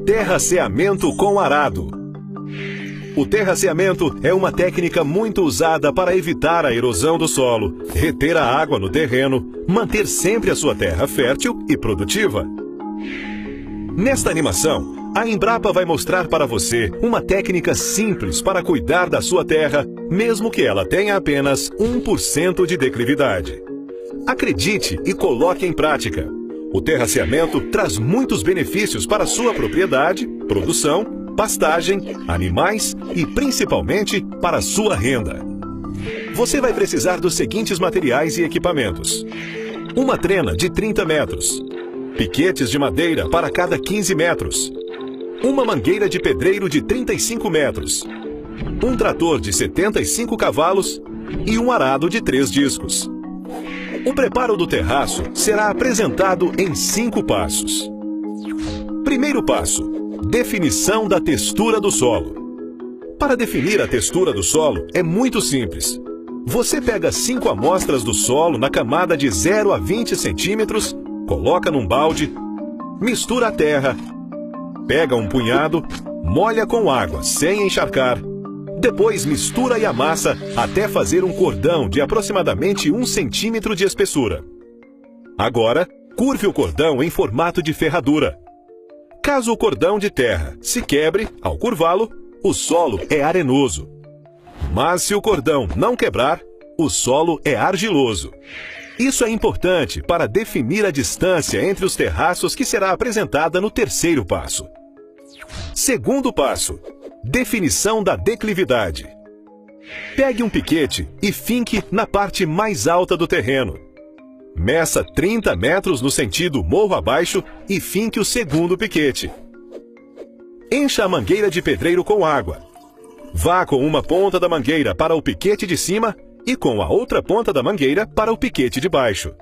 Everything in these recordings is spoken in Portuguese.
Terraceamento com arado. O terraceamento é uma técnica muito usada para evitar a erosão do solo, reter a água no terreno, manter sempre a sua terra fértil e produtiva. Nesta animação, a Embrapa vai mostrar para você uma técnica simples para cuidar da sua terra, mesmo que ela tenha apenas 1% de declividade. Acredite e coloque em prática. O terraceamento traz muitos benefícios para a sua propriedade, produção, pastagem, animais e principalmente para a sua renda. Você vai precisar dos seguintes materiais e equipamentos: uma trena de 30 metros, piquetes de madeira para cada 15 metros, uma mangueira de pedreiro de 35 metros, um trator de 75 cavalos e um arado de 3 discos. O preparo do terraço será apresentado em 5 passos. Primeiro passo: definição da textura do solo. Para definir a textura do solo é muito simples. Você pega 5 amostras do solo na camada de 0 a 20 centímetros, coloca num balde, mistura a terra, pega um punhado, molha com água sem encharcar, depois mistura e amassa até fazer um cordão de aproximadamente 1 centímetro de espessura. Agora, curve o cordão em formato de ferradura. Caso o cordão de terra se quebre, ao curvá-lo, o solo é arenoso. Mas se o cordão não quebrar, o solo é argiloso. Isso é importante para definir a distância entre os terraços que será apresentada no terceiro passo. Segundo passo: definição da declividade. Pegue um piquete e finque na parte mais alta do terreno. Meça 30 metros no sentido morro abaixo e finque o segundo piquete. Encha a mangueira de pedreiro com água. Vá com uma ponta da mangueira para o piquete de cima e com a outra ponta da mangueira para o piquete de baixo.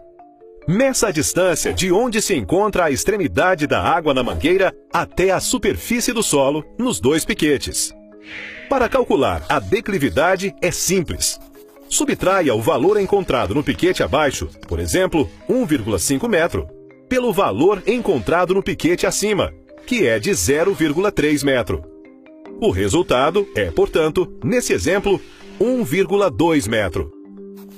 Meça a distância de onde se encontra a extremidade da água na mangueira até a superfície do solo nos 2 piquetes. Para calcular a declividade é simples. Subtraia o valor encontrado no piquete abaixo, por exemplo, 1,5 metro, pelo valor encontrado no piquete acima, que é de 0,3 metro. O resultado é, portanto, nesse exemplo, 1,2 metro.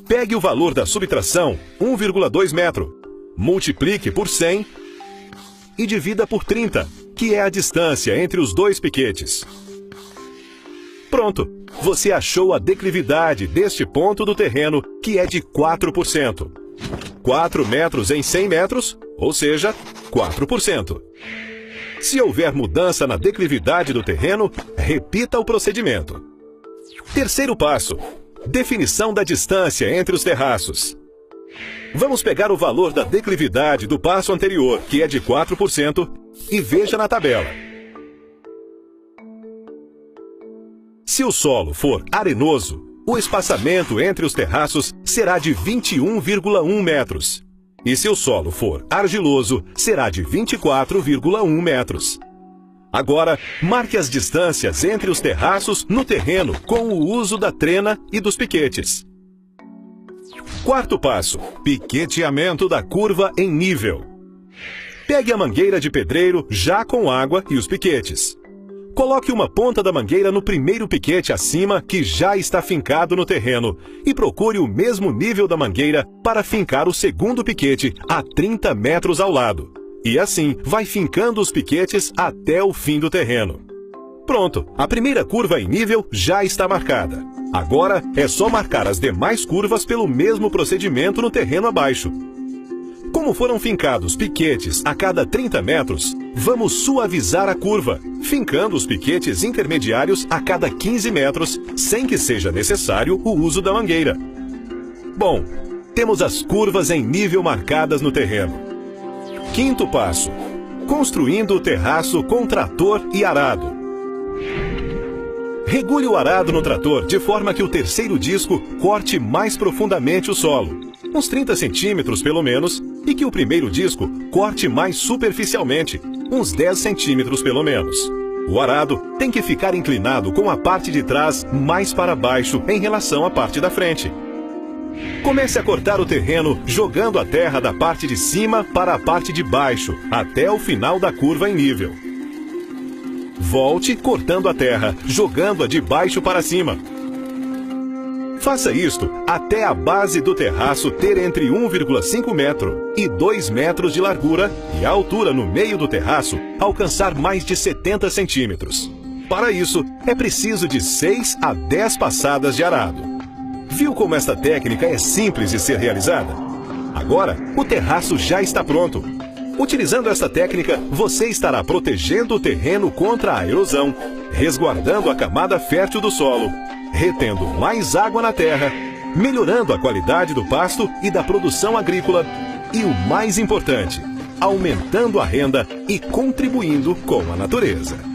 Pegue o valor da subtração, 1,2 metro, multiplique por 100 e divida por 30, que é a distância entre os 2 piquetes. Pronto! Você achou a declividade deste ponto do terreno, que é de 4%. 4 metros em 100 metros, ou seja, 4%. Se houver mudança na declividade do terreno, repita o procedimento. Terceiro passo: definição da distância entre os terraços. Vamos pegar o valor da declividade do passo anterior, que é de 4%, e veja na tabela. Se o solo for arenoso, o espaçamento entre os terraços será de 21,1 metros. E se o solo for argiloso, será de 24,1 metros. Agora, marque as distâncias entre os terraços no terreno com o uso da trena e dos piquetes. Quarto passo: piqueteamento da curva em nível. Pegue a mangueira de pedreiro já com água e os piquetes. Coloque uma ponta da mangueira no primeiro piquete acima, que já está fincado no terreno, e procure o mesmo nível da mangueira para fincar o segundo piquete a 30 metros ao lado. E assim, vai fincando os piquetes até o fim do terreno. Pronto, a primeira curva em nível já está marcada. Agora é só marcar as demais curvas pelo mesmo procedimento no terreno abaixo. Como foram fincados piquetes a cada 30 metros, vamos suavizar a curva, fincando os piquetes intermediários a cada 15 metros, sem que seja necessário o uso da mangueira. Bom, temos as curvas em nível marcadas no terreno. Quinto passo: construindo o terraço com trator e arado. Regule o arado no trator de forma que o terceiro disco corte mais profundamente o solo, uns 30 centímetros pelo menos, e que o primeiro disco corte mais superficialmente, uns 10 centímetros pelo menos. O arado tem que ficar inclinado com a parte de trás mais para baixo em relação à parte da frente. Comece a cortar o terreno jogando a terra da parte de cima para a parte de baixo, até o final da curva em nível. Volte cortando a terra, jogando-a de baixo para cima. Faça isto até a base do terraço ter entre 1,5 metro e 2 metros de largura e a altura no meio do terraço alcançar mais de 70 centímetros. Para isso, é preciso de 6 a 10 passadas de arado. Viu como esta técnica é simples de ser realizada? Agora, o terraço já está pronto. Utilizando esta técnica, você estará protegendo o terreno contra a erosão, resguardando a camada fértil do solo, retendo mais água na terra, melhorando a qualidade do pasto e da produção agrícola e, o mais importante, aumentando a renda e contribuindo com a natureza.